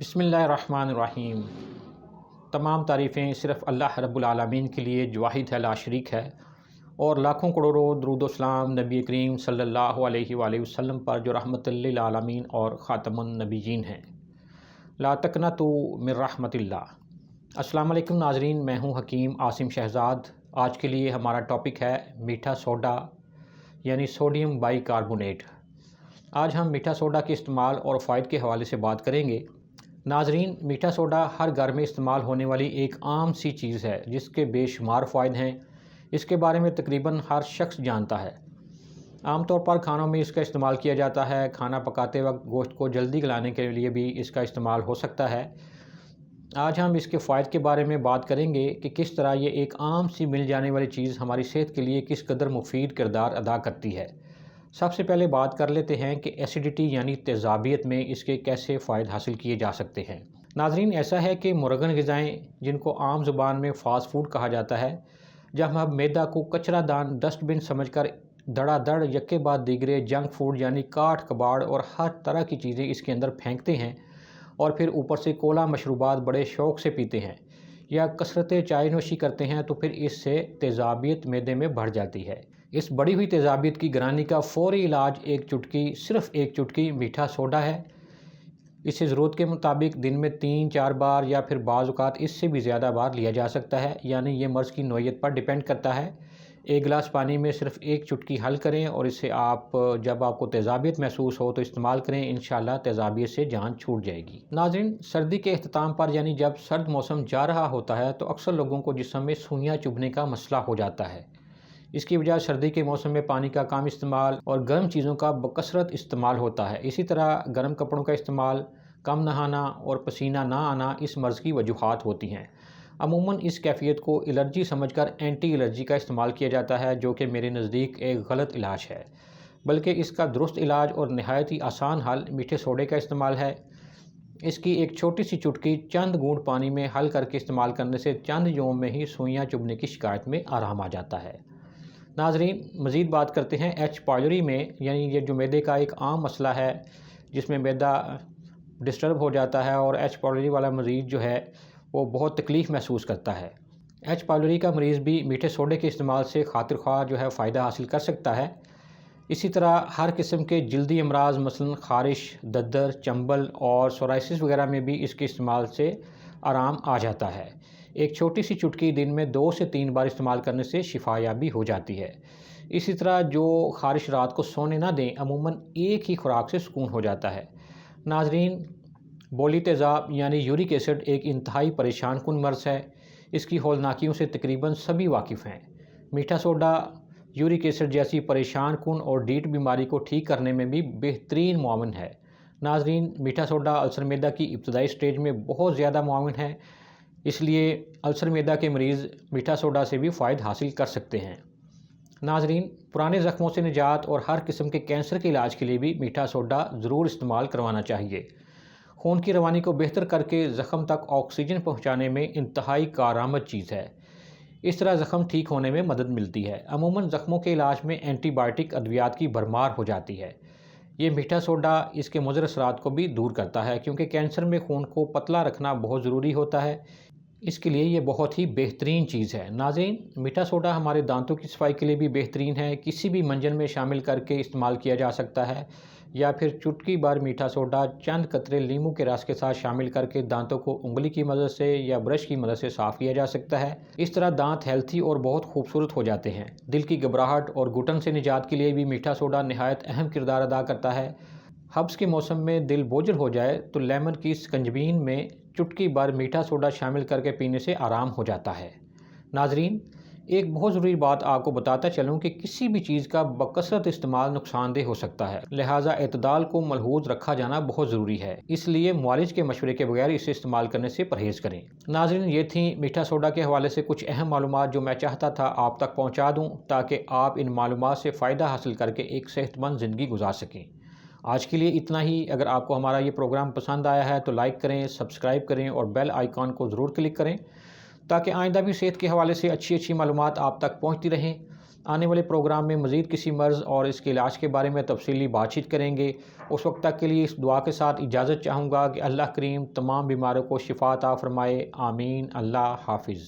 بسم اللہ الرحمن الرحیم۔ تمام تعریفیں صرف اللہ رب العالمین کے لیے جو واحد ہے، لا شریک ہے، اور لاکھوں کروڑوں درود و سلام نبی کریم صلی اللہ علیہ وآلہ وسلم پر جو رحمت للعالمین اور خاتم النبیین ہیں۔ لا تقنطوا من رحمت اللہ۔ السلام علیکم ناظرین، میں ہوں حکیم عاصم شہزاد۔ آج کے لیے ہمارا ٹاپک ہے میٹھا سوڈا یعنی سوڈیم بائی کاربونیٹ۔ آج ہم میٹھا سوڈا کے استعمال اور فوائد کے حوالے سے بات کریں گے۔ ناظرین، میٹھا سوڈا ہر گھر میں استعمال ہونے والی ایک عام سی چیز ہے جس کے بے شمار فوائد ہیں۔ اس کے بارے میں تقریباً ہر شخص جانتا ہے۔ عام طور پر کھانوں میں اس کا استعمال کیا جاتا ہے۔ کھانا پکاتے وقت گوشت کو جلدی گلانے کے لیے بھی اس کا استعمال ہو سکتا ہے۔ آج ہم اس کے فوائد کے بارے میں بات کریں گے کہ کس طرح یہ ایک عام سی مل جانے والی چیز ہماری صحت کے لیے کس قدر مفید کردار ادا کرتی ہے۔ سب سے پہلے بات کر لیتے ہیں کہ ایسیڈیٹی یعنی تیزابیت میں اس کے کیسے فوائد حاصل کیے جا سکتے ہیں۔ ناظرین، ایسا ہے کہ مرغن غذائیں، جن کو عام زبان میں فاسٹ فوڈ کہا جاتا ہے، جب ہم میدا کو کچرا دان ڈسٹ بن سمجھ کر دڑا دڑ یکے بعد دیگرے جنک فوڈ یعنی کاٹ کباڑ اور ہر طرح کی چیزیں اس کے اندر پھینکتے ہیں اور پھر اوپر سے کولا مشروبات بڑے شوق سے پیتے ہیں یا کثرت چائے نوشی کرتے ہیں، تو پھر اس سے تیزابیت معدے میں بڑھ جاتی ہے۔ اس بڑی ہوئی تیزابیت کی گرانی کا فوری علاج صرف ایک چٹکی میٹھا سوڈا ہے۔ اسے ضرورت کے مطابق دن میں 3-4 بار یا پھر بعض اوقات اس سے بھی زیادہ بار لیا جا سکتا ہے، یعنی یہ مرض کی نوعیت پر ڈیپینڈ کرتا ہے۔ ایک گلاس پانی میں صرف ایک چٹکی حل کریں اور اسے جب آپ کو تیزابیت محسوس ہو تو استعمال کریں۔ انشاءاللہ تیزابیت سے جان چھوٹ جائے گی۔ ناظرین، سردی کے اختتام پر یعنی جب سرد موسم جا رہا ہوتا ہے تو اکثر لوگوں کو جسم میں سوئیاں چبھنے کا مسئلہ ہو جاتا ہے۔ اس کی وجہ سردی کے موسم میں پانی کا کم استعمال اور گرم چیزوں کا بکثرت استعمال ہوتا ہے۔ اسی طرح گرم کپڑوں کا استعمال، کم نہانا اور پسینہ نہ آنا اس مرض کی وجوہات ہوتی ہیں۔ عموماً اس کیفیت کو الرجی سمجھ کر اینٹی الرجی کا استعمال کیا جاتا ہے، جو کہ میرے نزدیک ایک غلط علاج ہے، بلکہ اس کا درست علاج اور نہایت ہی آسان حل میٹھے سوڈے کا استعمال ہے۔ اس کی ایک چھوٹی سی چٹکی چند گھونٹ پانی میں حل کر کے استعمال کرنے سے چند یوم میں ہی سوئیاں چبھنے کی شکایت میں آرام آ جاتا ہے۔ ناظرین، مزید بات کرتے ہیں ایچ پائلوری میں، یعنی یہ جو میدے کا ایک عام مسئلہ ہے جس میں میدا ڈسٹرب ہو جاتا ہے اور ایچ پائلوری والا مریض جو ہے وہ بہت تکلیف محسوس کرتا ہے۔ ایچ پائلوری کا مریض بھی میٹھے سوڈے کے استعمال سے خاطر خواہ جو ہے فائدہ حاصل کر سکتا ہے۔ اسی طرح ہر قسم کے جلدی امراض مثلاً خارش، ددر، چنبل اور سورائسس وغیرہ میں بھی اس کے استعمال سے آرام آ جاتا ہے۔ ایک چھوٹی سی چٹکی دن میں 2 سے 3 بار استعمال کرنے سے شفا یابی ہو جاتی ہے۔ اسی طرح جو خارش رات کو سونے نہ دیں، عموماً ایک ہی خوراک سے سکون ہو جاتا ہے۔ ناظرین، بولی تیزاب یعنی یورک ایسڈ ایک انتہائی پریشان کن مرض ہے۔ اس کی ہولناکیوں سے تقریباً سبھی واقف ہیں۔ میٹھا سوڈا یورک ایسڈ جیسی پریشان کن اور ڈیٹ بیماری کو ٹھیک کرنے میں بھی بہترین معاون ہے۔ ناظرین، میٹھا سوڈا السر معدہ کی ابتدائی سٹیج میں بہت زیادہ معاون ہے، اس لیے السر معدہ کے مریض میٹھا سوڈا سے بھی فائد حاصل کر سکتے ہیں۔ ناظرین، پرانے زخموں سے نجات اور ہر قسم کے کینسر کے علاج کے لیے بھی میٹھا سوڈا ضرور استعمال کروانا چاہیے۔ خون کی روانی کو بہتر کر کے زخم تک آکسیجن پہنچانے میں انتہائی کارآمد چیز ہے۔ اس طرح زخم ٹھیک ہونے میں مدد ملتی ہے۔ عموماً زخموں کے علاج میں اینٹی بائیوٹک ادویات کی بھرمار ہو جاتی ہے۔ یہ میٹھا سوڈا اس کے مضر اثرات کو بھی دور کرتا ہے، کیونکہ کینسر میں خون کو پتلا رکھنا بہت ضروری ہوتا ہے۔ اس کے لیے یہ بہت ہی بہترین چیز ہے۔ ناظرین، میٹھا سوڈا ہمارے دانتوں کی صفائی کے لیے بھی بہترین ہے۔ کسی بھی منجن میں شامل کر کے استعمال کیا جا سکتا ہے، یا پھر چٹکی بھر میٹھا سوڈا چند قطرے لیموں کے رس کے ساتھ شامل کر کے دانتوں کو انگلی کی مدد سے یا برش کی مدد سے صاف کیا جا سکتا ہے۔ اس طرح دانت ہیلتھی اور بہت خوبصورت ہو جاتے ہیں۔ دل کی گھبراہٹ اور گھٹن سے نجات کے لیے بھی میٹھا سوڈا نہایت اہم کردار ادا کرتا ہے۔ حبس کے موسم میں دل بوجھل ہو جائے تو لیمن کی سکنجبین میں چٹکی بھر میٹھا سوڈا شامل کر کے پینے سے آرام ہو جاتا ہے۔ ناظرین، ایک بہت ضروری بات آپ کو بتاتا چلوں کہ کسی بھی چیز کا بکثرت استعمال نقصان دہ ہو سکتا ہے، لہٰذا اعتدال کو ملحوظ رکھا جانا بہت ضروری ہے۔ اس لیے معالج کے مشورے کے بغیر اسے استعمال کرنے سے پرہیز کریں۔ ناظرین، یہ تھیں میٹھا سوڈا کے حوالے سے کچھ اہم معلومات جو میں چاہتا تھا آپ تک پہنچا دوں، تاکہ آپ ان معلومات سے فائدہ حاصل کر کے ایک صحت مند زندگی گزار سکیں۔ آج کے لیے اتنا ہی۔ اگر آپ کو ہمارا یہ پروگرام پسند آیا ہے تو لائک کریں، سبسکرائب کریں اور بیل آئیکن کو ضرور کلک کریں، تاکہ آئندہ بھی صحت کے حوالے سے اچھی معلومات آپ تک پہنچتی رہیں۔ آنے والے پروگرام میں مزید کسی مرض اور اس کے علاج کے بارے میں تفصیلی بات چیت کریں گے۔ اس وقت تک کے لیے اس دعا کے ساتھ اجازت چاہوں گا کہ اللہ کریم تمام بیماروں کو شفا عطا فرمائے، آمین۔ اللہ حافظ۔